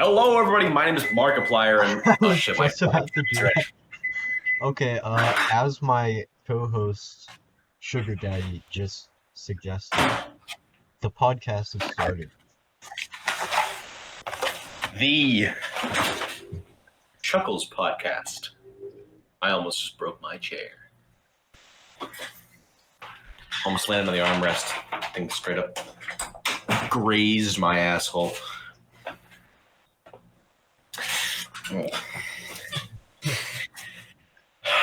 Hello, everybody. My name is Markiplier, and I oh was shit, just about to do right. that. Okay, as my co-host Sugar Daddy just suggested, the podcast has started. The Chuckles podcast. I almost just broke my chair. Almost landed on the armrest. Thing straight up grazed my asshole. Oh.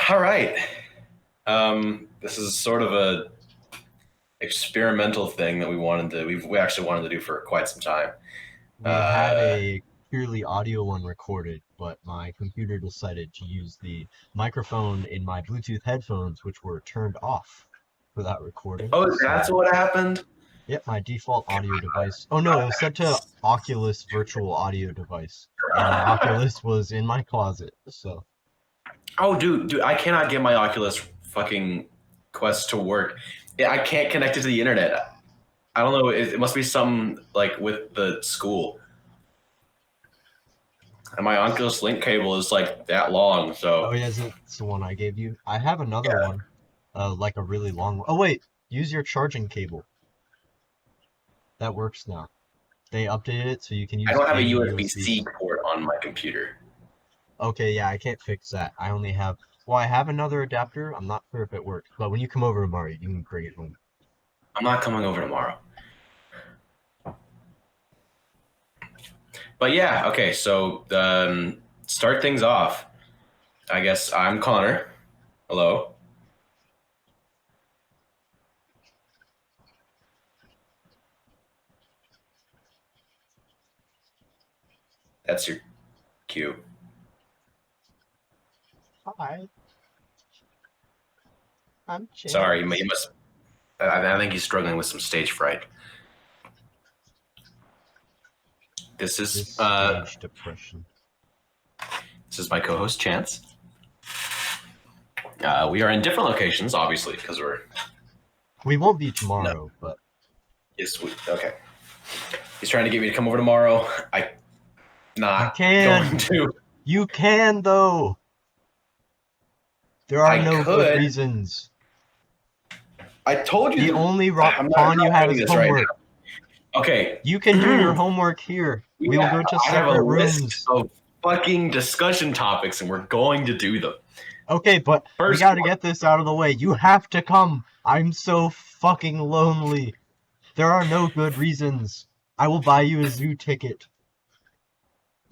All right. This is sort of a experimental thing that we actually wanted to do for quite some time. We had a purely audio one recorded, but my computer decided to use the microphone in my Bluetooth headphones, which were turned off for that recording. Oh, that's what happened? Yep, my default audio device. Oh no, it was set to Oculus virtual audio device, and my Oculus was in my closet, so. Oh, dude, I cannot get my Oculus fucking Quest to work. I can't connect it to the internet. I don't know. It must be something like with the school. And my Oculus Link cable is like that long, so. Oh yeah, it's the one I gave you. I have another one, like a really long one. Oh wait, use your charging cable. That works now. They updated it so you can use I don't have a any USB-C port on my computer. Okay, yeah, I can't fix that. I only have, well, I have another adapter. I'm not sure if it works, but when you come over tomorrow, you can bring it home. I'm not coming over tomorrow. But yeah, okay, so start things off. I guess I'm Connor. Hello. That's your cue. Hi. I'm Chance. Sorry, you must. I think he's struggling with some stage fright. This is stage depression. This is my co-host Chance. We are in different locations, obviously, because we won't be tomorrow, but yes, okay. He's trying to get me to come over tomorrow. I'm not going to. You can though. There are no good reasons. I told you. The only pawn you have is homework. Right, okay. You can do your homework here. We will go to separate rooms. List of fucking discussion topics, and we're going to do them. Okay, but we gotta get this out of the way. You have to come. I'm so fucking lonely. There are no good reasons. I will buy you a zoo ticket.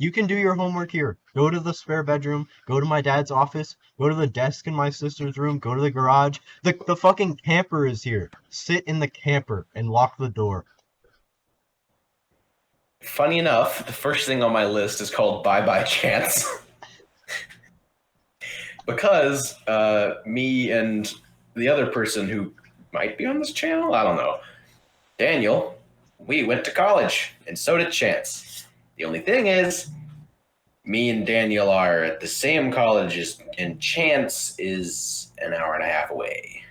You can do your homework here. Go to the spare bedroom. Go to my dad's office. Go to the desk in my sister's room. Go to the garage. The fucking camper is here. Sit in the camper and lock the door. Funny enough, the first thing on my list is called Bye Bye Chance. Because me and the other person who might be on this channel, I don't know, Daniel, we went to college, and so did Chance. The only thing is, me and Daniel are at the same college, and Chance is an hour and a half away.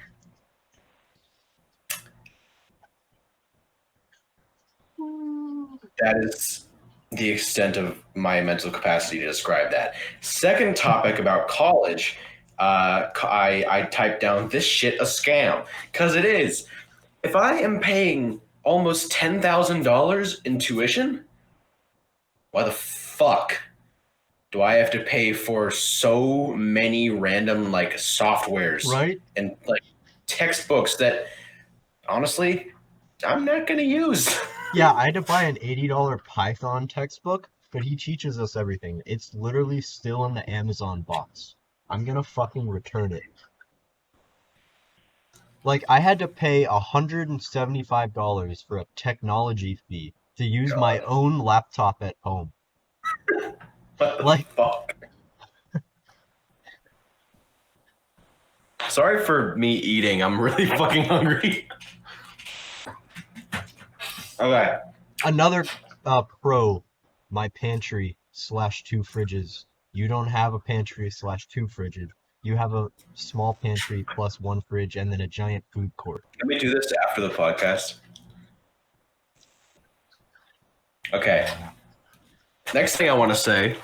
That is the extent of my mental capacity to describe that. Second topic about college, I typed down, this shit a scam. Because it is. If I am paying almost $10,000 in tuition, why the fuck do I have to pay for so many random like softwares, right? And like textbooks that honestly I'm not gonna use? Yeah, I had to buy an $80 Python textbook, but he teaches us everything. It's literally still in the Amazon box. I'm gonna fucking return it. Like, I had to pay $175 for a technology fee to use my own laptop at home. What the fuck? Sorry for me eating. I'm really fucking hungry. Okay. Another pro, my pantry / 2 fridges. You don't have a pantry / 2 fridges. You have a small pantry plus 1 fridge and then a giant food court. Can we do this after the podcast? Okay. Next thing I want to say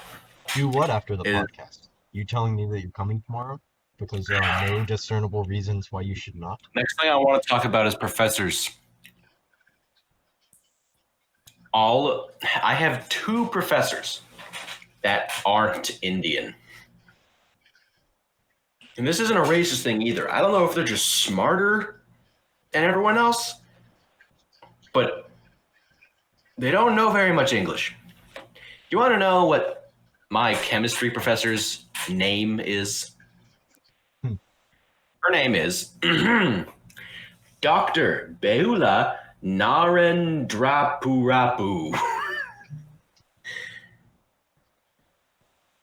Do what after the is podcast? You telling me that you're coming tomorrow? Because there are no discernible reasons why you should not. next thing I want to talk about is professors. I have 2 professors that aren't Indian. And this isn't a racist thing either. I don't know if they're just smarter than everyone else, but they don't know very much English. You want to know what my chemistry professor's name is? Her name is Dr. Beula Narendrapurapu.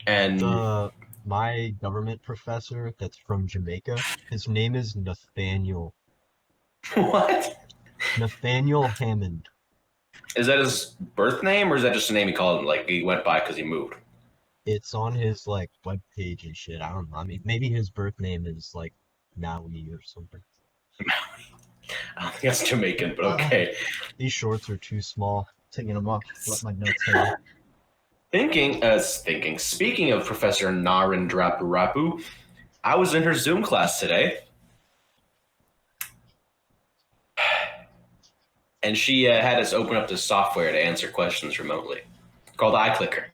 And my government professor that's from Jamaica, his name is Nathaniel. What? Nathaniel Hammond. Is that his birth name, or is that just a name he called him, like he went by because he moved? It's on his like webpage and shit. I don't know. I mean, maybe his birth name is like Maui or something. I don't think that's Jamaican, but okay. These shorts are too small. Taking them off. Let my nuts hang. Speaking of Professor Narendrapurapu, I was in her Zoom class today. And she had us open up this software to answer questions remotely called iClicker.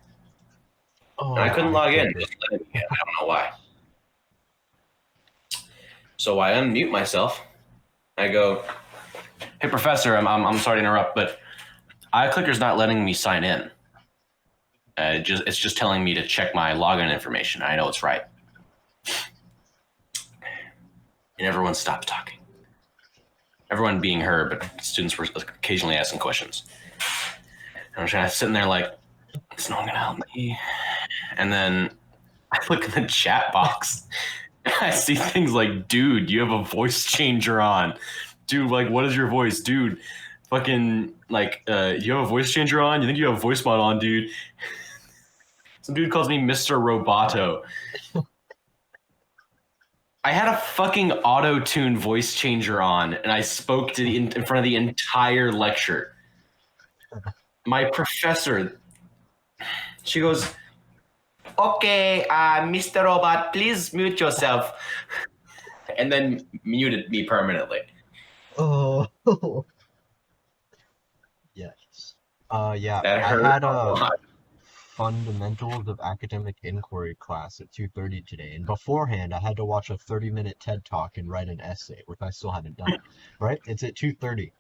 Oh, and I couldn't log in. I don't know why. So I unmute myself. I go, "Hey, Professor, I'm sorry to interrupt, but iClicker's not letting me sign in. It's just telling me to check my login information. I know it's right." And everyone stopped talking. Everyone being her, but students were occasionally asking questions. And I was kind of sitting there like, is no one gonna help me? And then I look in the chat box and I see things like, dude, you have a voice changer on. Dude, like, what is your voice? Dude, fucking, like, you have a voice changer on? You think you have a voice mod on, dude? Some dude calls me Mr. Roboto. I had a fucking auto-tune voice changer on, and I spoke to in front of the entire lecture. My professor, she goes, "Okay, Mr. Robot, please mute yourself," and then muted me permanently. Oh. Yes. Yeah. That hurt I had a lot. Fundamentals of Academic Inquiry class at 2:30 today, and beforehand I had to watch a 30-minute TED Talk and write an essay, which I still haven't done. Right? It's at 2:30.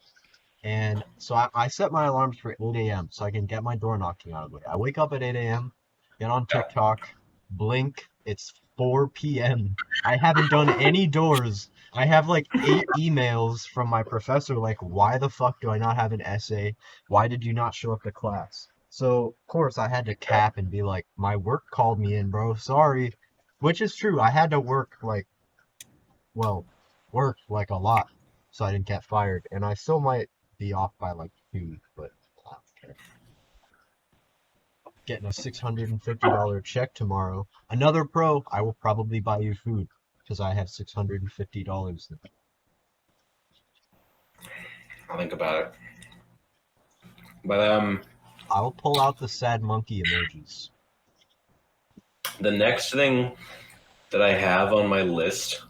And so I set my alarms for 8 a.m. so I can get my door knocking out of the way. I wake up at 8 a.m., get on TikTok, blink, it's 4 p.m. I haven't done any doors. I have like 8 emails from my professor like, why the fuck do I not have an essay? Why did you not show up to class? So, of course, I had to cap and be like, my work called me in, bro. Sorry. Which is true. I had to work like a lot so I didn't get fired. And I still might be off by like 2, but I don't care. Getting a $650 check tomorrow. Another pro, I will probably buy you food because I have $650. I'll think about it. But I'll pull out the sad monkey emojis. the next thing that I have on my list,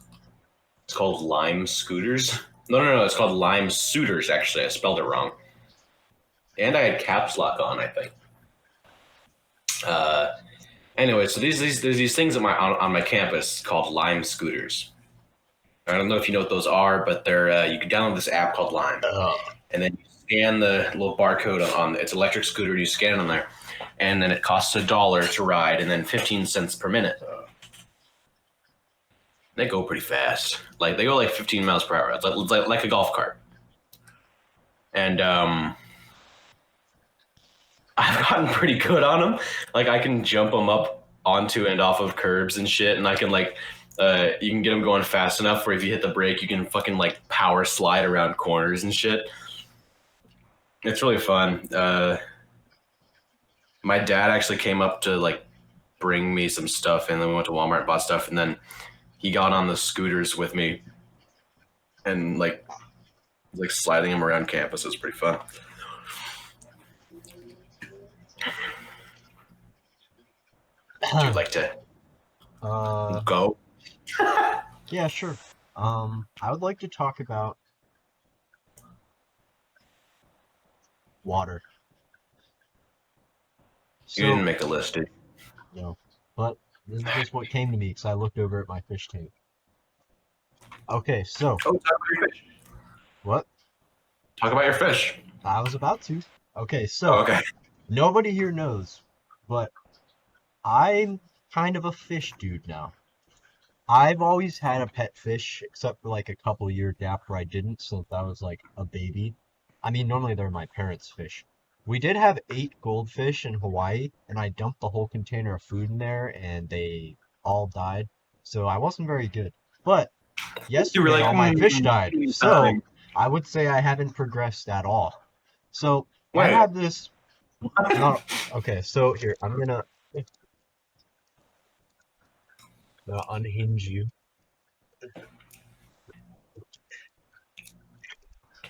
it's called Lime Scooters. No, it's called Lime Suitors, actually. I spelled it wrong. And I had caps lock on, I think. Anyway, so there's these things on my campus called Lime Scooters. I don't know if you know what those are, but they're you can download this app called Lime, and then you scan the little barcode on it's electric scooter. You scan it on there, and then it costs $1 to ride, and then 15 cents per minute. They go pretty fast. Like they go like 15 miles per hour. It's like a golf cart. And I've gotten pretty good on them. Like I can jump them up onto and off of curbs and shit, and I can like you can get them going fast enough where if you hit the brake, you can fucking like power slide around corners and shit. It's really fun. My dad actually came up to like bring me some stuff, and then we went to Walmart and bought stuff, and then he got on the scooters with me and like sliding them around campus. It was pretty fun. Would you like to go? Yeah, sure. I would like to talk about water. You didn't So, make a list, did you know, but this is just what came to me because I looked over at my fish tank. Okay, so you? Oh, talk about your fish. what? Talk about your fish. I was about to. Okay, Oh, so okay. nobody here knows, but I'm kind of a fish dude now. I've always had a pet fish, except for like a couple year gap where I didn't, since I was like a baby. I mean, normally they're my parents' fish. We did have 8 goldfish in Hawaii, and I dumped the whole container of food in there, and they all died. So I wasn't very good. But You were yesterday, like, all my fish died. So time. I would say I haven't progressed at all. So I Wait. have this. Not okay. So here, I'm gonna unhinge you.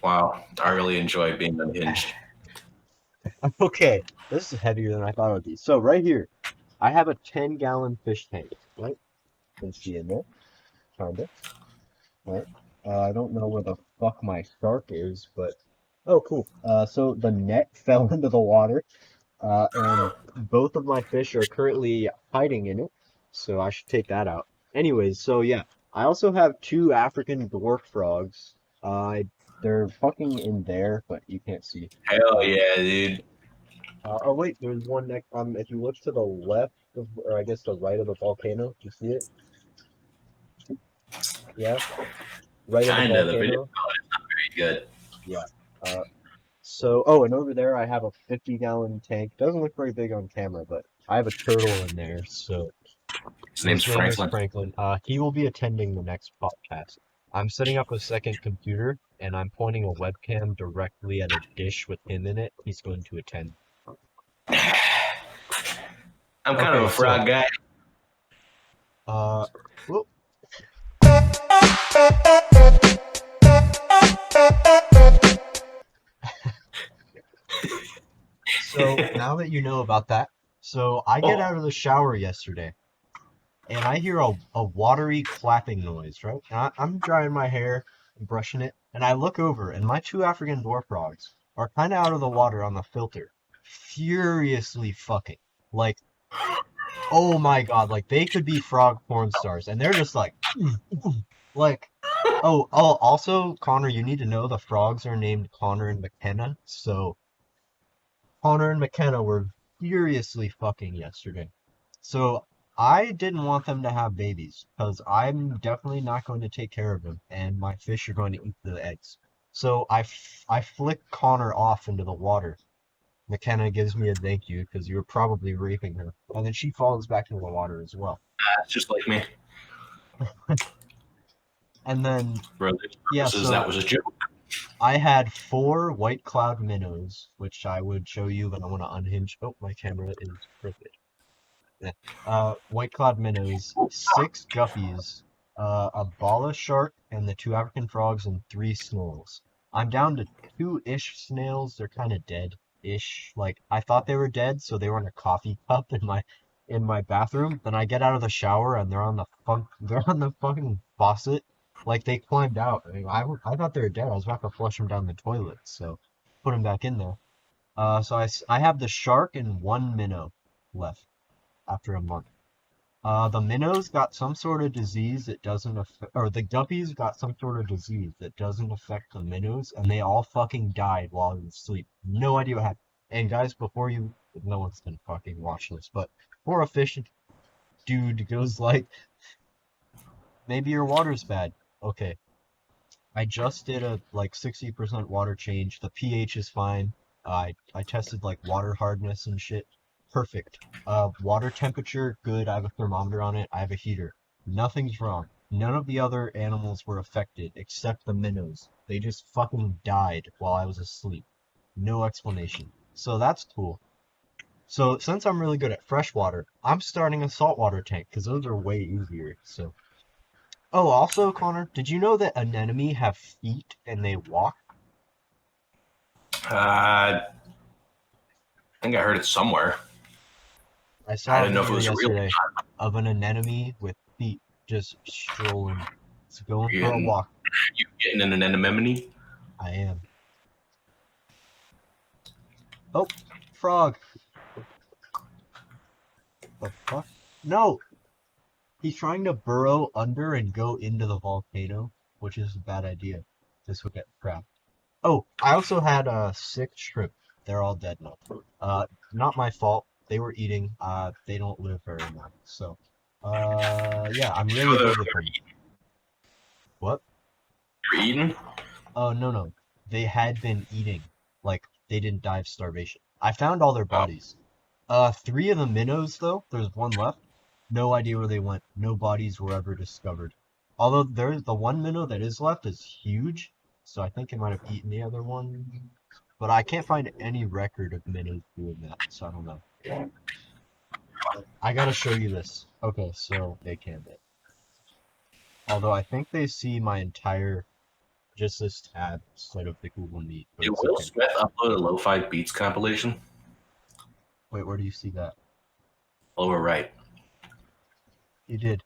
Wow, I really enjoy being unhinged. Okay, this is heavier than I thought it would be. So right here, I have a 10-gallon fish tank, right? You can see in there, kinda, right? I don't know where the fuck my shark is, but oh, cool. So the net fell into the water, and both of my fish are currently hiding in it, so I should take that out. Anyways, so yeah, I also have 2 African dwarf frogs. They're fucking in there, but you can't see. Hell Uh, yeah, dude. oh wait, there's one next. If you look to the left, or I guess the right of the volcano, do you see it? Yeah, right of the Kinda. The video volcano. quality is not very good. Yeah. Uh, oh, and over there I have a 50-gallon tank. Doesn't look very big on camera, but I have a turtle in there. So His name's his name is Franklin. Franklin. He will be attending the next podcast. I'm setting up a second computer, and I'm pointing a webcam directly at a dish with him in it. He's going to attend. I'm kind of Okay, a so frog guy. uh, whoop. So now that you know about that, so I get Oh, out of the shower yesterday and I hear a watery clapping noise, right? And I'm drying my hair and brushing it, and I look over and my 2 African dwarf frogs are kind of out of the water on the filter, furiously fucking. Like, oh my God, like they could be frog porn stars, and they're just like, like, also, Connor, you need to know the frogs are named Connor and McKenna, so Connor and McKenna were furiously fucking yesterday. So I didn't want them to have babies because I'm definitely not going to take care of them, and my fish are going to eat the eggs. So I flick Connor off into the water. McKenna gives me a thank you because you were probably raping her, and then she falls back into the water as well. that's just like me. And then For religious yeah, purposes, that so was a joke. I had 4 white cloud minnows, which I would show you, but I want to unhinge. Oh, my camera is crooked. Yeah. White cloud minnows, 6 guppies, a bala shark, and the 2 African frogs, and 3 snails. I'm down to 2-ish snails. They're kind of dead-ish. Like I thought they were dead, so they were in a coffee cup in my bathroom. Then I get out of the shower and they're on the fucking faucet. Like they climbed out. I thought they were dead. I was about to flush them down the toilet, so put them back in there. I have the shark and 1 minnow left after a month. The minnows got some sort of disease that doesn't affect, or the guppies got some sort of disease that doesn't affect the minnows, and they all fucking died while I was asleep. No idea what happened. And guys, no one's gonna fucking watch this, but before a fish dude goes like, maybe your water's bad. Okay, I just did a like 60% water change. The pH is fine. I tested like water hardness and shit. Perfect. Water temperature, good. I have a thermometer on it. I have a heater. Nothing's wrong. None of the other animals were affected except the minnows. They just fucking died while I was asleep. No explanation. So that's cool. So since I'm really good at freshwater, I'm starting a saltwater tank because those are way easier. So oh, also, Connor, did you know that anemone have feet and they walk? I think I heard it somewhere. I saw a didn't know if it video was real. yesterday of an anemone with feet just strolling. It's going You for a getting, walk. you getting in an anemone? I am. Oh, frog. The fuck? No! He's trying to burrow under and go into the volcano, which is a bad idea. This will get trapped. Oh, I also had 6 shrimp. They're all dead now. Not my fault. They were eating. They don't live very long. So, yeah, I'm really good with them. What? You're eating? Oh, no. They had been eating. Like, they didn't die of starvation. I found all their bodies. 3 of the minnows, though, there's one left. No idea where they went. No bodies were ever discovered. Although the one minnow that is left is huge, so I think it might have eaten the other one. But I can't find any record of minnows doing that, so I don't know. I gotta show you this. Okay, so they can be. Although I think they see my entire, just this tab instead of the Google Meet. Did Will Smith upload a Lo-Fi Beats compilation? Wait, where do you see that? Lower right. He did.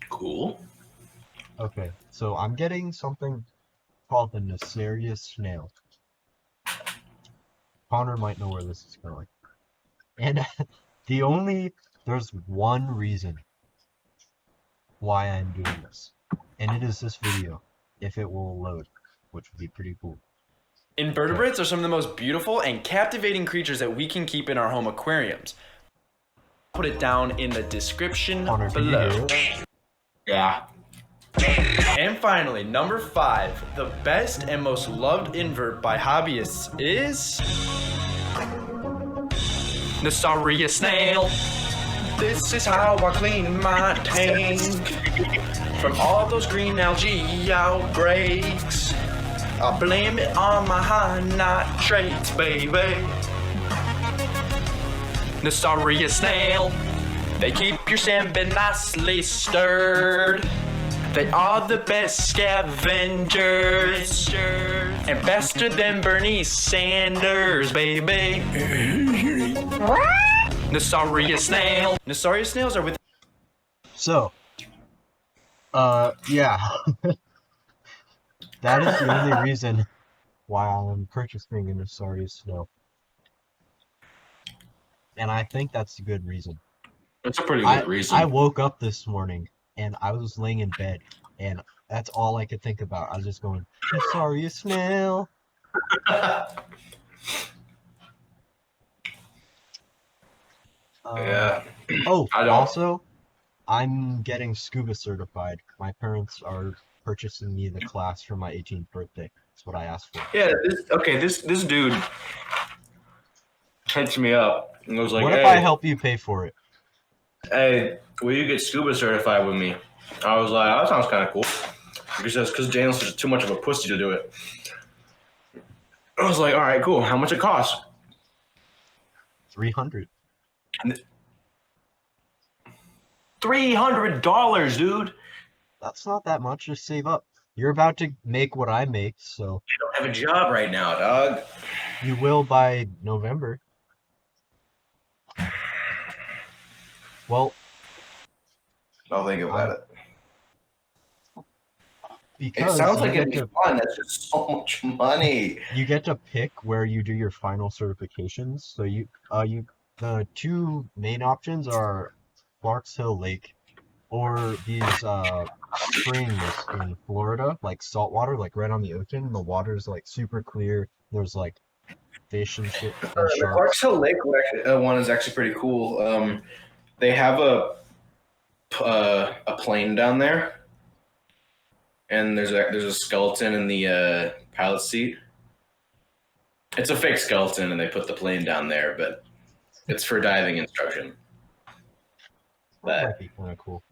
Cool. Okay, so I'm getting something called the Nassarius Snail. Connor might know where this is going. And there's one reason why I'm doing this. And it is this video, if it will load, which would be pretty cool. Invertebrates are some of the most beautiful and captivating creatures that we can keep in our home aquariums. Put it down in the description Connor, below. Yeah. And finally, number 5, the best and most loved invert by hobbyists is Nassarius Snail. This is how I clean my tank from all those green algae outbreaks. I blame it on my high nitrates, baby. Nassarius Snail, they keep your salmon nicely stirred. They are the best scavengers and faster than Bernie Sanders, baby. Nassarius Snail. Nassarius snails are with. So, yeah. That is the only reason why I'm purchasing a Nassarius Snail. And I think that's a good reason. That's a pretty good reason. I woke up this morning and I was laying in bed and that's all I could think about. I was just going, Nassarius Snail. Yeah. Oh, also, I'm getting scuba certified. My parents are purchasing me the class for my 18th birthday. That's what I asked for. Yeah. This dude hits me up and was like, "What if hey, I help you pay for it?" Hey, will you get scuba certified with me? I was like, oh, that sounds kind of cool. He says, because Daniel's just too much of a pussy to do it. I was like, all right, cool. How much it costs? $300. $300, dude. That's not that much to save up. You're about to make what I make, so. I don't have a job right now, dog. You will by November. Well, I'll think about it. Because it sounds like it'd be fun. That's just so much money. You get to pick where you do your final certifications. So the 2 main options are Clarks Hill Lake or these springs in Florida, like saltwater, like right on the ocean. The water's like super clear. There's like fish and shit. And the Clarks Hill Lake one is actually pretty cool. They have a plane down there, and there's a skeleton in the pilot seat. It's a fake skeleton, and they put the plane down there, but it's for diving instruction. That might be kind of cool.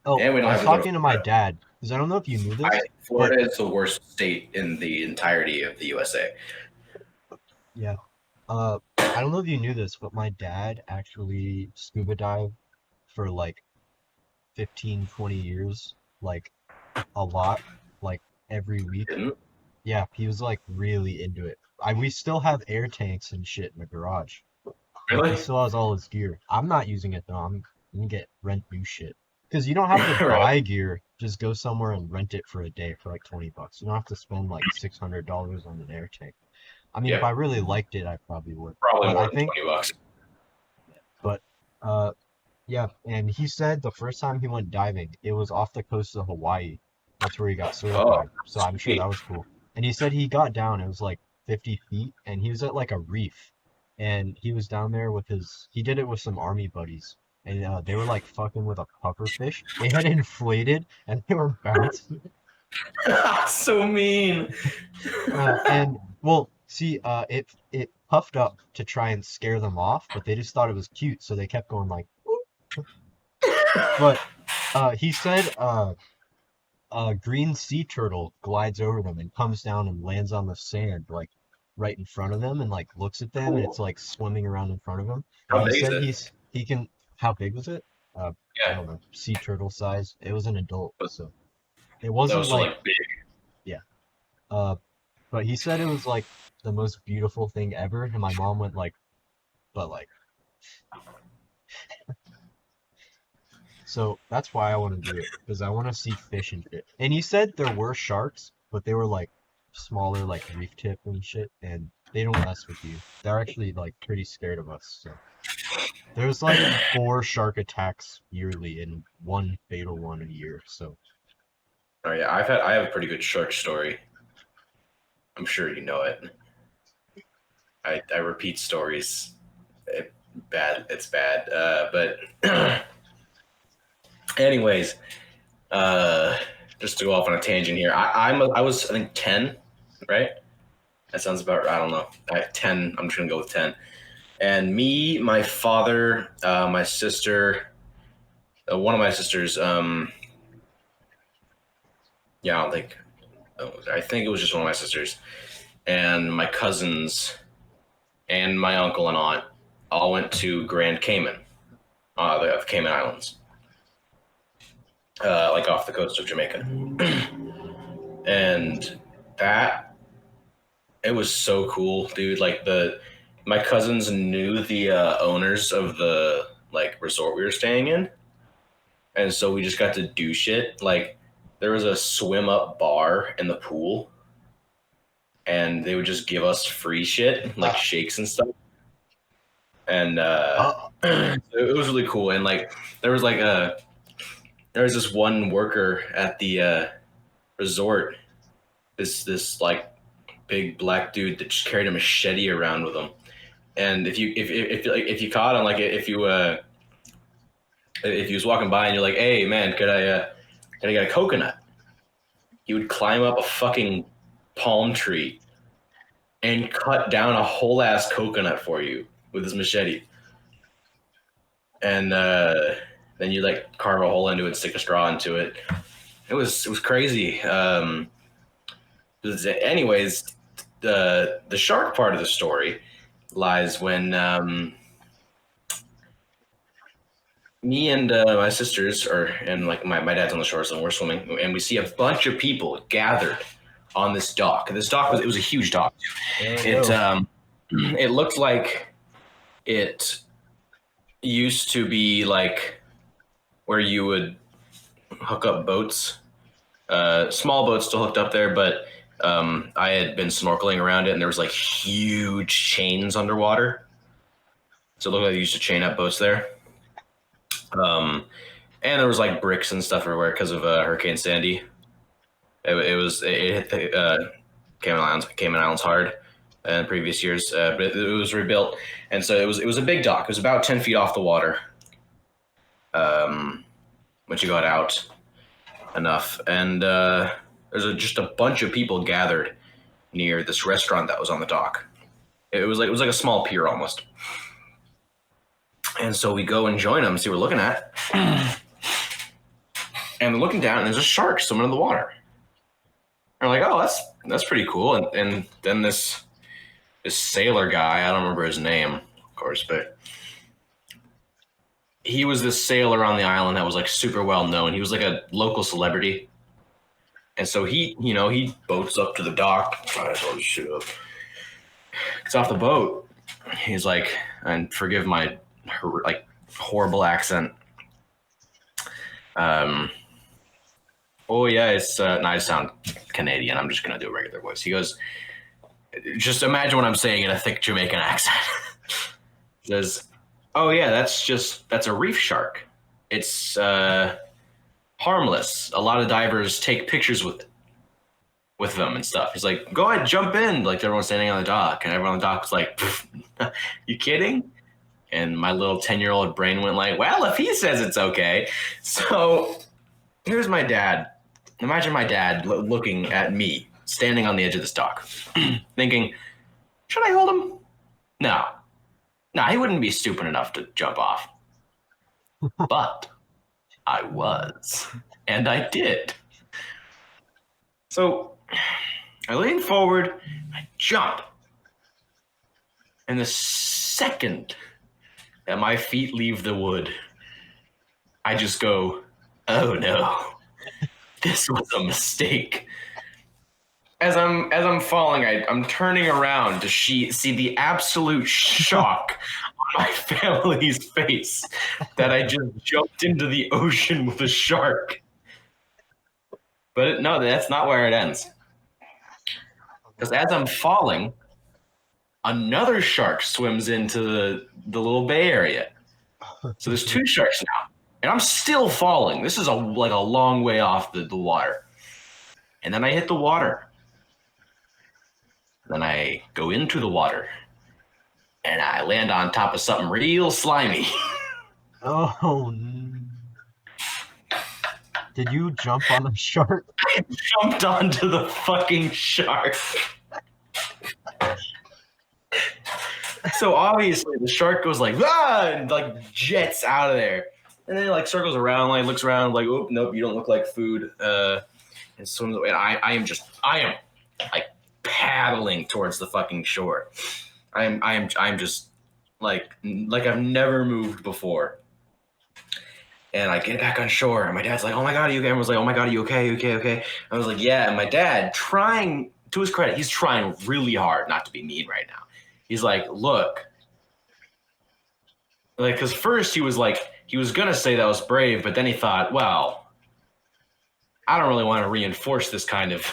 Oh, and we don't I was have talking to my dad, because I don't know if you knew this. Florida is the worst state in the entirety of the USA. Yeah. I don't know if you knew this, but my dad actually scuba dived for like 15, 20 years, like a lot, like every week. Didn't? Yeah, he was like really into it. we still have air tanks and shit in the garage. Really? He still has all his gear. I'm not using it though. I'm gonna rent new shit. Because you don't have to Right. buy gear. Just go somewhere and rent it for a day for like $20. You don't have to spend like $600 on an air tank. I mean, if I really liked it, I probably would. Probably But more I than think, $20. but yeah. And he said the first time he went diving, it was off the coast of Hawaii. That's where he got certified. So I'm sure sweet. that was cool. And he said he got down. It was like 50 feet, and he was at like a reef, and he was down there with his. He did it with some army buddies, and they were like fucking with a puffer fish. They had inflated, and they were bouncing. So mean. And well, see, it puffed up to try and scare them off, but they just thought it was cute, so they kept going like. But he said a green sea turtle glides over them and comes down and lands on the sand like right in front of them and like looks at them and it's like swimming around in front of him. And How he big said is it? he can. How big was it? I Yeah, don't know, sea turtle size. It was an adult, But- so it that wasn't was like big. but he said it was like the most beautiful thing ever, and my mom went like, but like. So that's why I want to do it, because I want to see fish and shit. And he said there were sharks, but they were like smaller, like reef tip and shit, and they don't mess with you. They're actually like pretty scared of us. So there's like 4 shark attacks yearly and 1 fatal one a year. So Oh yeah, I have a pretty good shark story. I'm sure you know it. I repeat stories. It's bad. But anyways, just to go off on a tangent here, I was I think 10, right? That sounds about, I don't know. 10. I'm just gonna go with 10. And me, my father, my sister, one of my sisters. Yeah, I don't think. I think it was just one of my sisters, and my cousins, and my uncle and aunt all went to Grand Cayman, the Cayman Islands, like off the coast of Jamaica, and that it was so cool, dude. Like my cousins knew the owners of the like resort we were staying in, and so we just got to do shit like. There was a swim up bar in the pool, and they would just give us free shit like shakes and stuff. And it was really cool. And like there was this one worker at the resort, this like big black dude that just carried a machete around with him. And if you caught him, like if you was walking by and you're like, hey man, could I get a coconut? He would climb up a fucking palm tree and cut down a whole ass coconut for you with his machete. And then you like carve a hole into it and stick a straw into it. It was crazy. Anyways, the shark part of the story lies when me and my sisters and like my dad's on the shore, so we're swimming, and we see a bunch of people gathered on this dock. And this dock was a huge dock. It looked like it used to be like where you would hook up boats. Small boats still hooked up there, but I had been snorkeling around it, and there was like huge chains underwater. So it looked like they used to chain up boats there. And there was like bricks and stuff everywhere because of Hurricane Sandy. It hit the Cayman Islands hard in previous years, but it was rebuilt, and so it was a big dock. It was about 10 feet off the water. Once you got out enough, and there's just a bunch of people gathered near this restaurant that was on the dock. It was like a small pier almost. And so we go and join them, see what we're looking at. And they're looking down, and there's a shark swimming in the water. And we're like, oh, that's pretty cool. And then this sailor guy, I don't remember his name, of course, but he was this sailor on the island that was like super well known. He was like a local celebrity. And so he boats up to the dock. Try to hold his shit up. It's off the boat. He's like, and forgive my like horrible accent. Oh yeah, it's I sound Canadian. I'm just gonna do a regular voice. He goes, just imagine what I'm saying in a thick Jamaican accent. He says, oh yeah, that's a reef shark. It's harmless. A lot of divers take pictures with them and stuff. He's like, go ahead, jump in. Like everyone's standing on the dock, and everyone on the dock was like, you kidding? And my little 10-year-old brain went like, well, if he says it's okay. So here's my dad. Imagine my dad looking at me standing on the edge of this dock, thinking, should I hold him? No, he wouldn't be stupid enough to jump off. But I was, and I did. So I lean forward, I jump, and the second that my feet leave the wood, I just go, oh no, this was a mistake. As I'm falling, I'm turning around to see the absolute shock on my family's face that I just jumped into the ocean with a shark. But no, that's not where it ends. Because as I'm falling, another shark swims into the little bay area. So there's two sharks now. And I'm still falling. This is a long way off the water. And then I hit the water. Then I go into the water. And I land on top of something real slimy. Oh, did you jump on a shark? I jumped onto the fucking shark. So obviously the shark goes like, ah, and like jets out of there. And then like circles around, like looks around, like, oh nope, you don't look like food. And swims away. And I am like paddling towards the fucking shore. I'm just like I've never moved before. And I get back on shore, and my dad's like, oh my God, are you okay? Everyone's like, oh my God, are you okay? Okay? I was like, yeah. And my dad, trying, to his credit, he's trying really hard not to be mean right now. He's like, look. Like, because first he was going to say that was brave, but then he thought, well, I don't really want to reinforce this kind of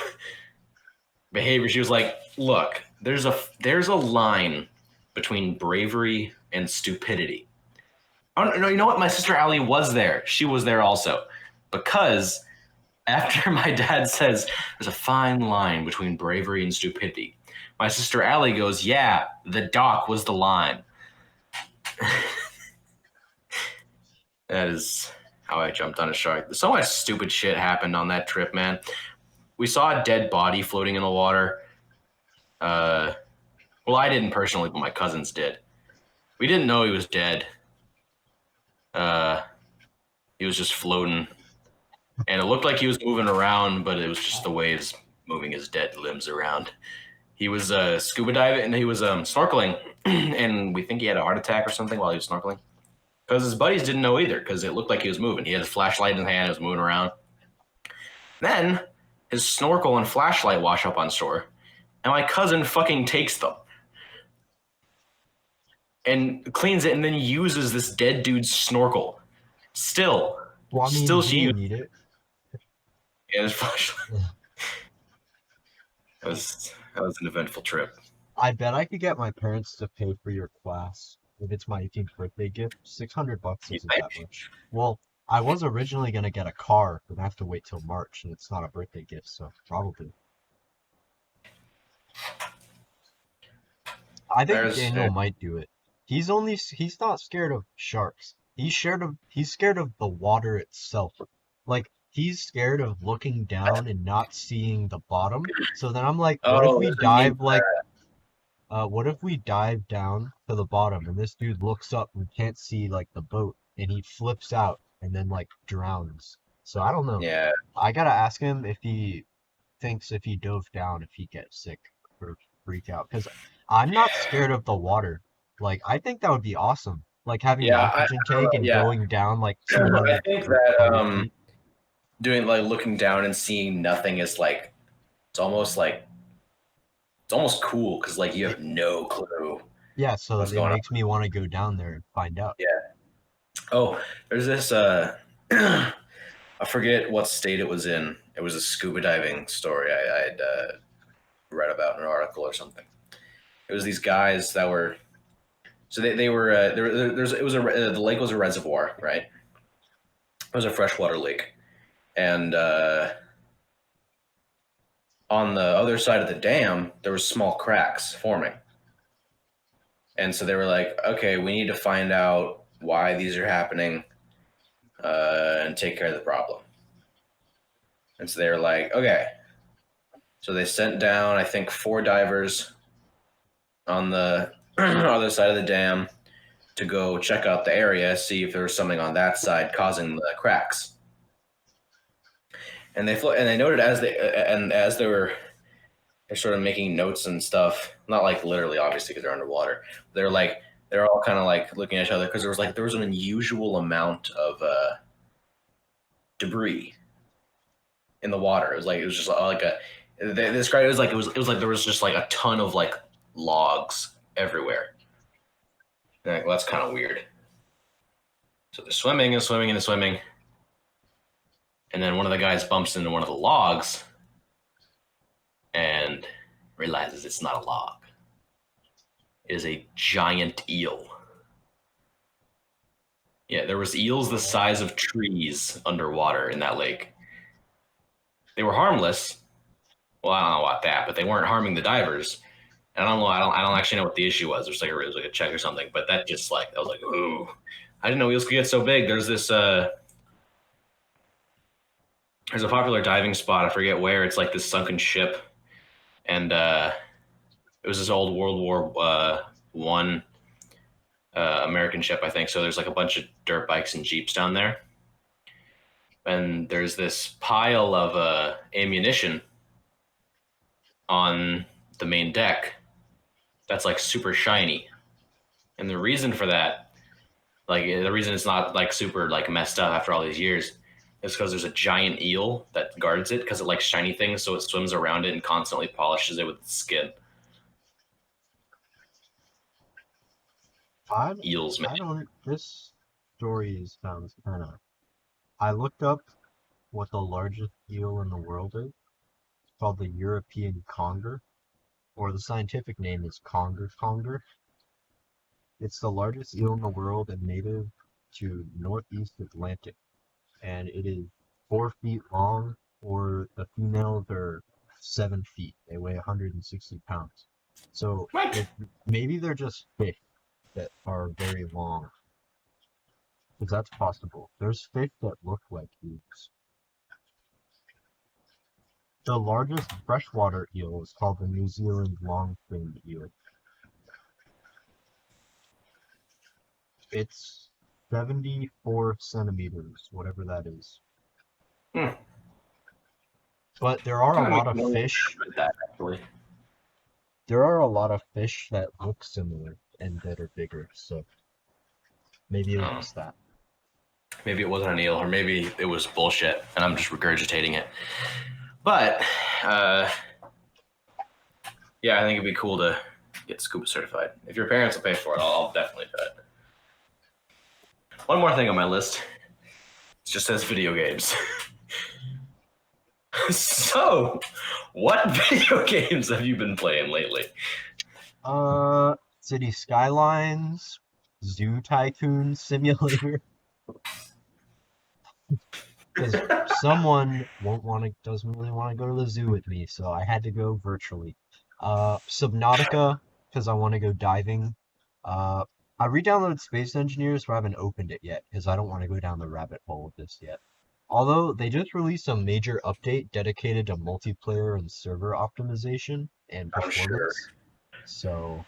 behavior. She was like, look, there's a line between bravery and stupidity. Oh, no, you know what? My sister Allie was there. She was there also. Because after my dad says there's a fine line between bravery and stupidity, my sister Allie goes, yeah, the dock was the line. That is how I jumped on a shark. So much stupid shit happened on that trip, man. We saw a dead body floating in the water. Well, I didn't personally, but my cousins did. We didn't know he was dead. He was just floating, and it looked like he was moving around, but it was just the waves moving his dead limbs around. He was scuba diving, and he was snorkeling, and we think he had a heart attack or something while he was snorkeling, because his buddies didn't know either, because it looked like he was moving. He had a flashlight in his hand, he was moving around. Then his snorkel and flashlight wash up on shore, and my cousin fucking takes them and cleans it, and then uses this dead dude's snorkel. Still, she need it. Yeah, his flashlight. That was an eventful trip. I bet I could get my parents to pay for your class if it's my 18th birthday gift. $600 isn't that much. Well, I was originally gonna get a car, but I have to wait till March, and it's not a birthday gift, so probably. I think Daniel might do it. He's not scared of sharks. He's scared of the water itself. Like, he's scared of looking down and not seeing the bottom. So then I'm like, what if we dive down to the bottom and this dude looks up and can't see like the boat and he flips out and then like drowns. So I don't know. Yeah. I gotta ask him if he thinks if he dove down if he'd get sick or freak out. Because I'm not scared of the water. Like, I think that would be awesome. Like having an oxygen tank and going down like 200 I think that doing like looking down and seeing nothing is like, it's almost like It's almost cool because like you have no clue Yeah, so what's it going on. makes me want to go down there and find out. Yeah. Oh, there's this. I forget what state it was in. It was a scuba diving story I had read about in an article or something. It was these guys that were. So they were there's it was the lake was a reservoir, right? It was a freshwater lake, and on the other side of the dam there was small cracks forming, and so they were like, okay, we need to find out why these are happening, and take care of the problem. And so they were like, okay. So they sent down, I think, 4 divers on the other side of the dam to go check out the area, see if there was something on that side causing the cracks. And they noted as they're sort of making notes and stuff, not like literally, obviously, because they're underwater. They're all kind of like looking at each other because there was an unusual amount of debris in the water. It was just like they described it as like it was like there was just like a ton of like logs everywhere. And like, well, that's kind of weird. So they're swimming and swimming and swimming, and then one of the guys bumps into one of the logs and realizes it's not a log. It is a giant eel. Yeah, there was eels the size of trees underwater in that lake. They were harmless. Well, I don't know about that, but they weren't harming the divers. And I don't know. I don't actually know what the issue was. It was like a check or something. But that just like I was like, ooh, I didn't know eels could get so big. There's this there's a popular diving spot. I forget where. It's like this sunken ship, and it was this old World War One American ship, I think. So there's like a bunch of dirt bikes and jeeps down there, and there's this pile of ammunition on the main deck that's like super shiny. And the reason for that, like the reason it's not like super like messed up after all these years, is because there's a giant eel that guards it because it likes shiny things, so it swims around it and constantly polishes it with its skin. Eels, man. I don't. This story sounds kind of. I looked up what the largest eel in the world is. It's called the European conger, or the scientific name is conger. It's the largest eel in the world and native to northeast Atlantic, and it is 4 feet long, or the females are 7 feet. They weigh 160 pounds. So maybe they're just fish that are very long. Because that's possible. There's fish that look like eels. The largest freshwater eel is called the New Zealand long-finned eel. It's 74 centimeters, whatever that is. But there are a lot of fish. There are a lot of fish that look similar and that are bigger, so maybe it was that. Maybe it wasn't an eel, or maybe it was bullshit, and I'm just regurgitating it. But yeah, I think it'd be cool to get scuba certified. If your parents will pay for it, I'll definitely do it. One more thing on my list. It just says video games. So, what video games have you been playing lately? City Skylines, Zoo Tycoon Simulator. Because someone doesn't really want to go to the zoo with me, so I had to go virtually. Subnautica, because I want to go diving. I re-downloaded Space Engineers, but I haven't opened it yet, because I don't want to go down the rabbit hole of this yet. Although, they just released a major update dedicated to multiplayer and server optimization and performance. Sure. So,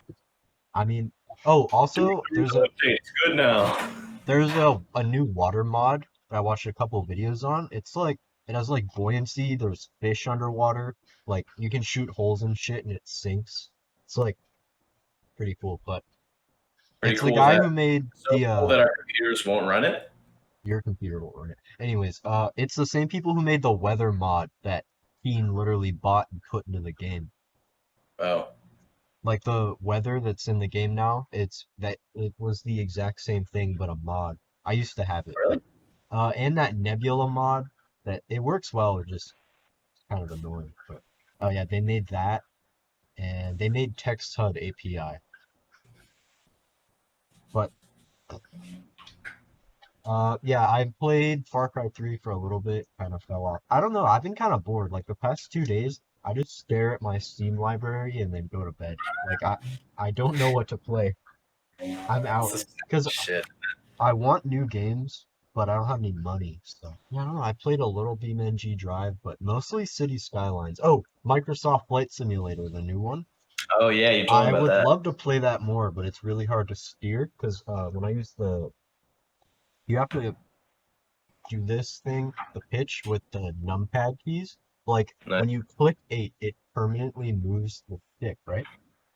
I mean, also, it's good now. There's a new water mod that I watched a couple of videos on. It's like, it has like buoyancy, there's fish underwater, like you can shoot holes and shit and it sinks. It's like pretty cool, but it's the guy who made that our computers won't run it? Your computer won't run it. Anyways, it's the same people who made the weather mod that Keen literally bought and put into the game. Oh. Like the weather that's in the game now, it was the exact same thing but a mod. I used to have it. Really? And that Nebula mod that it works well, or just kind of annoying. But oh yeah, they made that and they made Text HUD API. But yeah, I played Far Cry 3 for a little bit, kind of fell off. I don't know, I've been kind of bored. Like the past 2 days, I just stare at my Steam library and then go to bed. Like I don't know what to play. I'm It's out the same because shit. I want new games, but I don't have any money. So yeah, I don't know. I played a little BeamNG Drive, but mostly City Skylines. Oh, Microsoft Flight Simulator, the new one. Oh yeah, you told me I about would that. love to play that more, but it's really hard to steer because when I use you have to do this thing, the pitch with the numpad keys. Like Nice. when you click 8, it permanently moves the stick, right?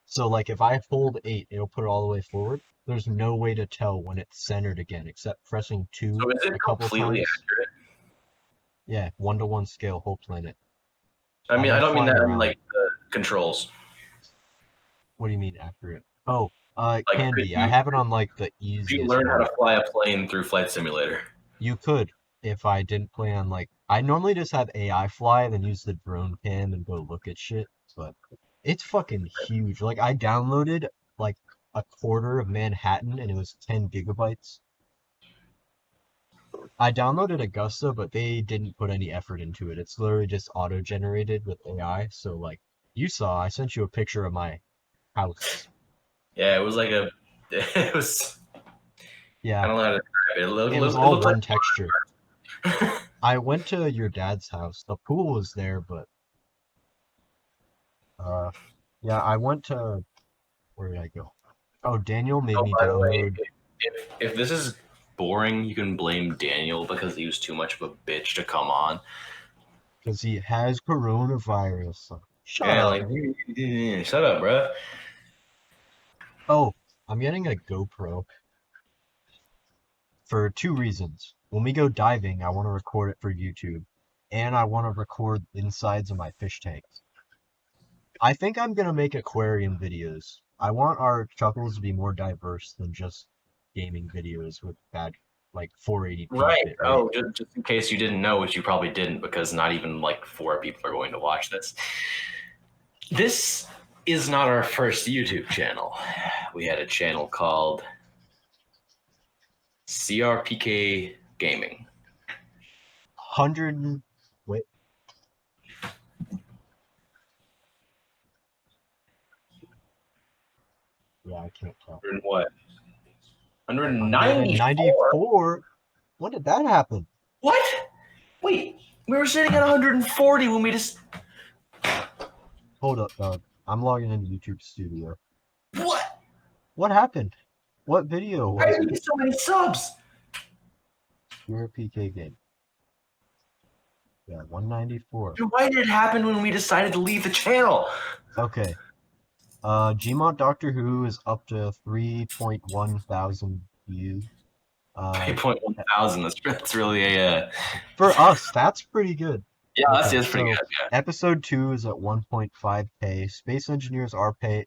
So like if I hold 8, it'll put it all the way forward. There's no way to tell when it's centered again except pressing 2 So is it a couple completely times. accurate? Yeah, 1-to-1 scale, whole planet. I I've mean, been I don't mean flying that. I mean around. like the controls. What do you mean accurate? Oh, it Like, can be. I have it on like the could you easiest learn how mode. to fly a plane through Flight Simulator? You could if I didn't play on like I normally just have AI fly, then use the drone cam and go look at shit, but it's fucking huge. Like I downloaded like a quarter of Manhattan and it was 10 gigabytes. I downloaded Augusta, but they didn't put any effort into it. It's literally just auto-generated with AI. So like you saw, I sent you a picture of my house. Yeah, it was like a. It was. I Yeah, don't know how to describe it. it was It all looked like. one texture. I went to your dad's house. The pool was there, but uh yeah, I went to where did I go? Oh, Daniel made Oh, me by the way, download if this is boring, you can blame Daniel because he was too much of a bitch to come on. because he has coronavirus. Shut Yeah, up. like shut up, bro. Oh, I'm getting a GoPro for 2 reasons. When we go diving, I want to record it for YouTube, and I want to record insides of my fish tanks. I think I'm gonna make aquarium videos. I want our Chuckles to be more diverse than just gaming videos with bad, like 480p Right. bit rate. Oh, just in case you didn't know, which you probably didn't, because not even like 4 people are going to watch this. This is not our first YouTube channel. We had a channel called CRPK Gaming. 100. Wait. Yeah, I can't tell. And what? 194? 194? When did that happen? What? Wait, we were sitting at 140 when we just. Hold up, dog. I'm logging into YouTube Studio. What? What happened? What video Why was are it? we so many subs? Your PK game. Yeah, 194. Why did it happen when we decided to leave the channel? Okay. Gmod Doctor Who is up to 3.1 thousand views. 3.1 thousand. That's really a. For us, that's pretty good. Yeah, Okay, that's pretty so good. Yeah. episode 2 is at 1.5K. Space Engineers RP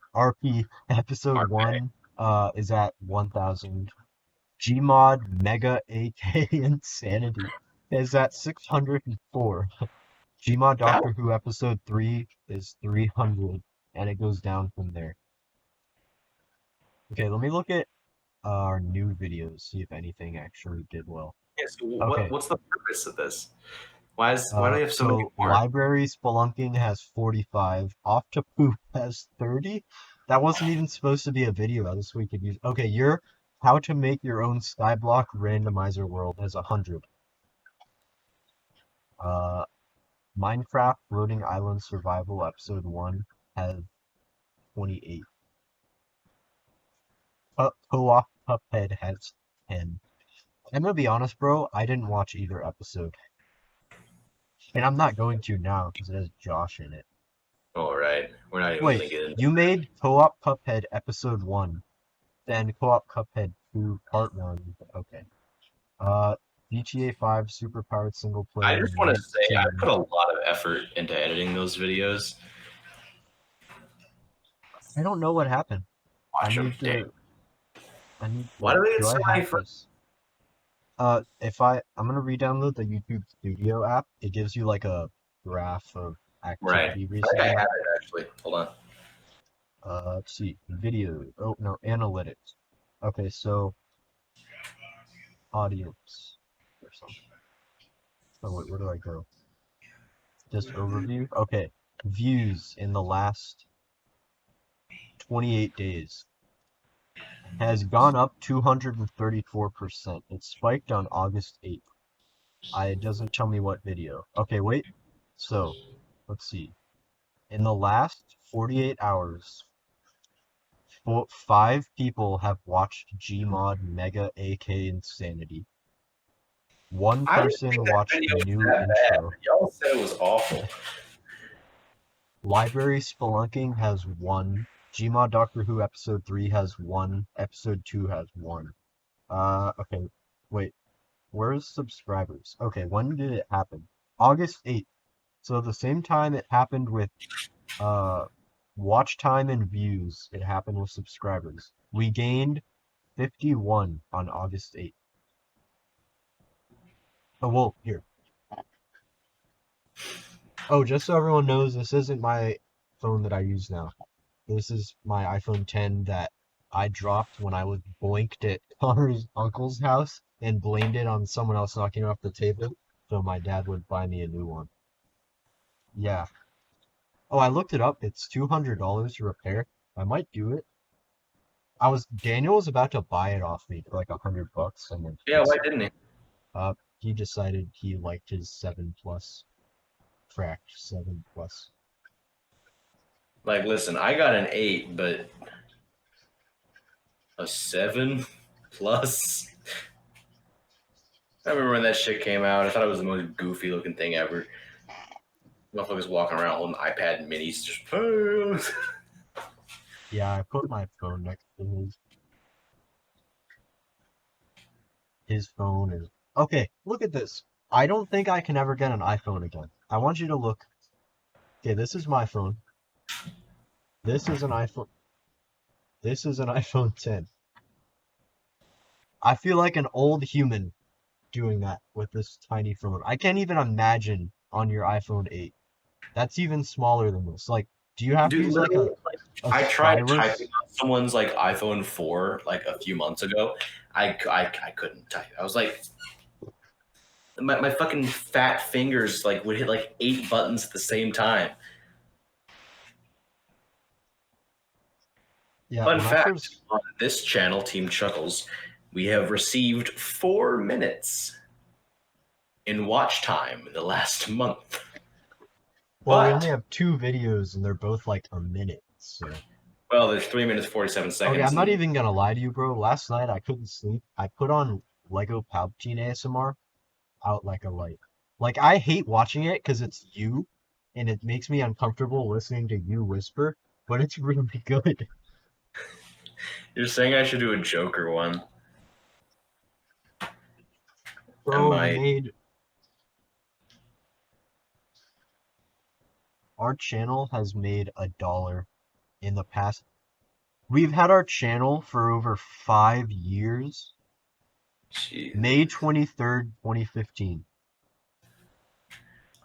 episode RP. 1 is at 1,000. Gmod Mega AK Insanity is at 604. Gmod Doctor Who episode 3 is 300, and it goes down from there. Okay, let me look at our new videos, see if anything actually did well. Yeah, so Okay. what's the purpose of this? Why do they have so many more? Library Spelunking has 45. Off to Poop has 30. That wasn't even supposed to be a video. This we could use. Okay, your How to Make Your Own Skyblock Randomizer World has 100. Minecraft Floating Island Survival Episode 1 has 28. Co-op Cuphead has 10. I'm gonna be honest, bro, I didn't watch either episode. And I'm not going to now because it has Josh in it. All right, we're not even gonna get into. You made Co-op Cuphead Episode 1, then Co-op Cuphead 2 Part 1. Okay. GTA 5 Superpowered Single Player. I just want to say I put a lot of effort into editing those videos. I don't know what happened. Watch I him. need to. I need. Why do we get do so I many have fr- this? I'm gonna re-download the YouTube Studio app. It gives you like a graph of Right. activity I think I recently. have it actually. Hold on. Let's see. Video. Oh no, analytics. Okay, so audience or something. Oh wait, where do I go? Just overview. Okay, views in the last 28 days has gone up 234%. It spiked on August 8th. It doesn't tell me what video. Okay, wait. So, let's see. In the last 48 hours, 5 people have watched Gmod Mega AK Insanity. One I didn't person think that watched video was New that bad. Intro. Y'all said it was awful. Library Spelunking has one. Gmod Doctor Who Episode 3 has one. Episode 2 has one. Okay. Wait. Where's subscribers? Okay, when did it happen? August 8th. So the same time it happened with watch time and views, it happened with subscribers. We gained 51 on August 8th. Oh, well, here. Oh, just so everyone knows, this isn't my phone that I use now. This is my iPhone 10 that I dropped when I was boinked at Connor's uncle's house and blamed it on someone else knocking it off the table, so my dad would buy me a new one. Yeah. Oh, I looked it up. It's $200 to repair. I might do it. Daniel was about to buy it off me for like $100, and then Yeah, why didn't he? he decided he liked his 7 plus, fracked 7 plus. Like, listen, I got an 8, but a 7 plus. I remember when that shit came out. I thought it was the most goofy looking thing ever. Motherfuckers walking around holding iPad minis, just. Yeah, I put my phone next to his. His phone is okay. Look at this. I don't think I can ever get an iPhone again. I want you to look. Okay, this is my phone. This is an iPhone. This is an iPhone 10. I feel like an old human doing that with this tiny phone. I can't even imagine on your iPhone 8. That's even smaller than this. Like, do you have to Dude, use like a I tried stylus? typing on someone's like iPhone 4 like a few months ago. I couldn't type. I was like, my fucking fat fingers like would hit like 8 buttons at the same time. Yeah, Fun when I fact: first on this channel, Team Chuckles, we have received 4 minutes in watch time in the last month. well, we But only have 2 videos and they're both like a minute, so well, there's 3 minutes 47 seconds. okay, I'm not and- even gonna lie to you, bro. Last night I couldn't sleep. I put on Lego Palpatine ASMR out like a light. Like I hate watching it because it's you, and it makes me uncomfortable listening to you whisper. But it's really good. You're saying I should do a Joker one. Bro, Am I- our channel has made $1 in the past. We've had our channel for over 5 years. Jeez. May 23rd, 2015.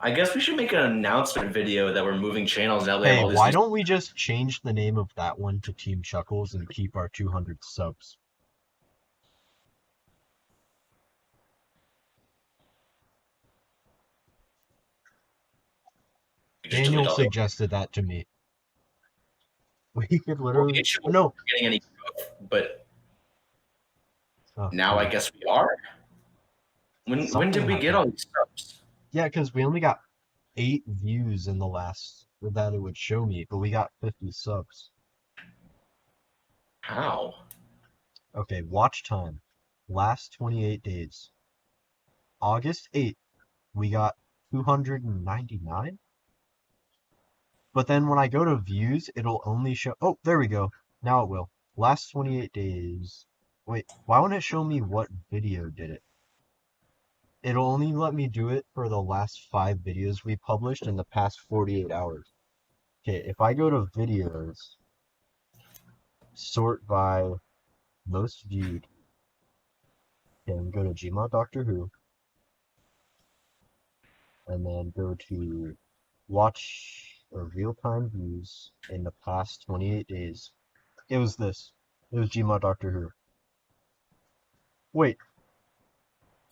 I guess we should make an announcement video that we're moving channels now. Hey, why don't we just change the name of that one to Team Chuckles and keep our 200 subs? Daniel suggested that to me. We could literally. Well, No. Getting any growth, but Oh, now I guess we are. When did we get all these subs? Yeah, because we only got 8 views in the last that it would show me, but we got 50 subs. How? Okay, watch time. Last 28 days. August 8th, we got 299. But then when I go to views, it'll only show. Oh, there we go. Now it will. Last 28 days. Wait, why won't it show me what video did it? It'll only let me do it for the last 5 videos we published in the past 48 hours. Okay, if I go to videos, sort by most viewed, and go to Gmod Doctor Who, and then go to watch or real-time views in the past 28 days. It was this. It was Gmod Doctor Who. Wait.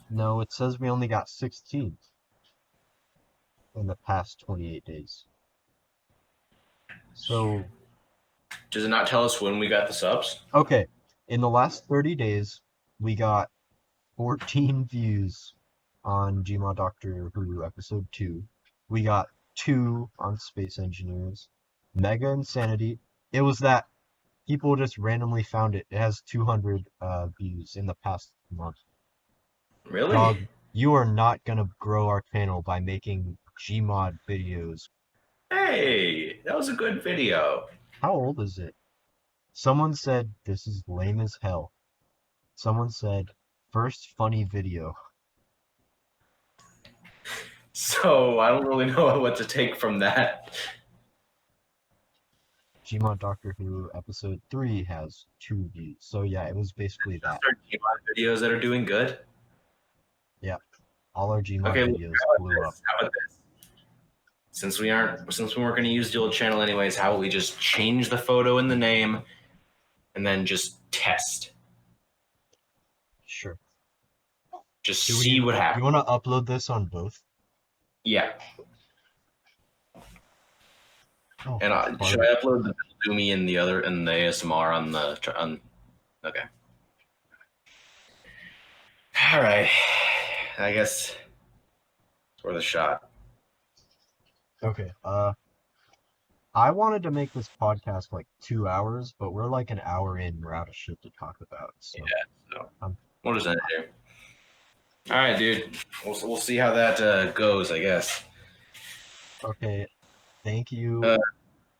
No, it says we only got 16 in the past 28 days. So... Does it not tell us when we got the subs? Okay, in the last 30 days, we got 14 views on Gmod Doctor Who Episode 2. We got 2 on Space Engineers. Mega Insanity. It was that people just randomly found it. It has 200 views in the past month. Really? Dog, you are not gonna grow our channel by making Gmod videos. Hey, that was a good video. How old is it? Someone said this is lame as hell. Someone said first funny video. So I don't really know what to take from that. Gmod Doctor Who Episode 3 has 2 views. So yeah, it was basically that. Are Gmod videos that are doing good? Yeah. All our Gmod Okay, videos blew up. How about this? Since we weren't going to use the old channel anyways, how about we just change the photo and the name, and then just test? Sure. Just see what happens. You want to upload this on both? Yeah. Oh, And should I upload the Doomy and the ASMR on the okay. All right. I guess it's worth a shot. Okay. I wanted to make this podcast like 2 hours, but we're like an hour in. We're out of shit to talk about. So. Yeah. So we'll just end it here. All right, dude. We'll see how that goes, I guess. Okay. Thank you.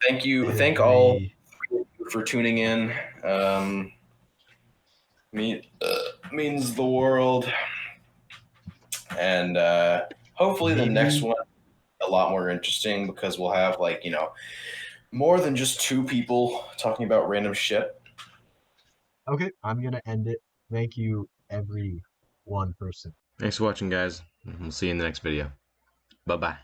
Thank you. Thank all for tuning in. Means the world. And hopefully the next one a lot more interesting because we'll have more than just 2 people talking about random shit. Okay, I'm gonna end it. Thank you, every one person. Thanks for watching, guys. We'll see you in the next video. Bye-bye.